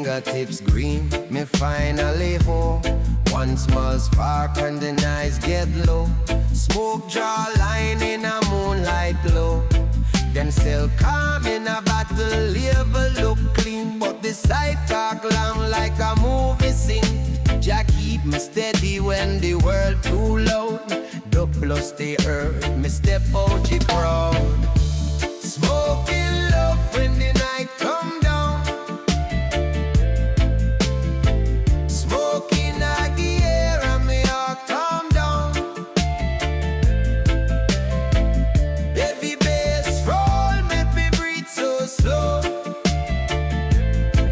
fingertips green, me finally home. One small spark and the nights get low. Smoke draw line in a moonlight glow. Them still calm in a battle, label look clean, but the side talk long like a movie scene. Jah keep me steady when the world too loud. Dub plus the earth, me step out the crowd. Smoking love when the night come down. Smoking at the air and me heart calm down. Heavy bass roll, make me breathe so slow.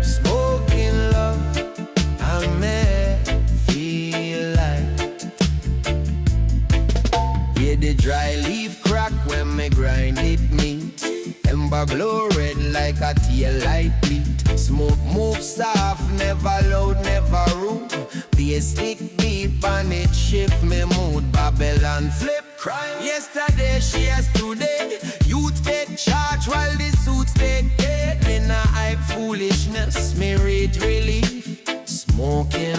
Smoking love, I may feel like. Yeah, the dry leaf crack when me grind it meat. Ember glow red like a tail light bleed. Smoke move soft, never loud, never rude. Bass stick deep and it shift me mood. Babylon flip crime. Yesterday she has today. Youth take charge while the suits take dead. In a hype foolishness, me read relief. Smoking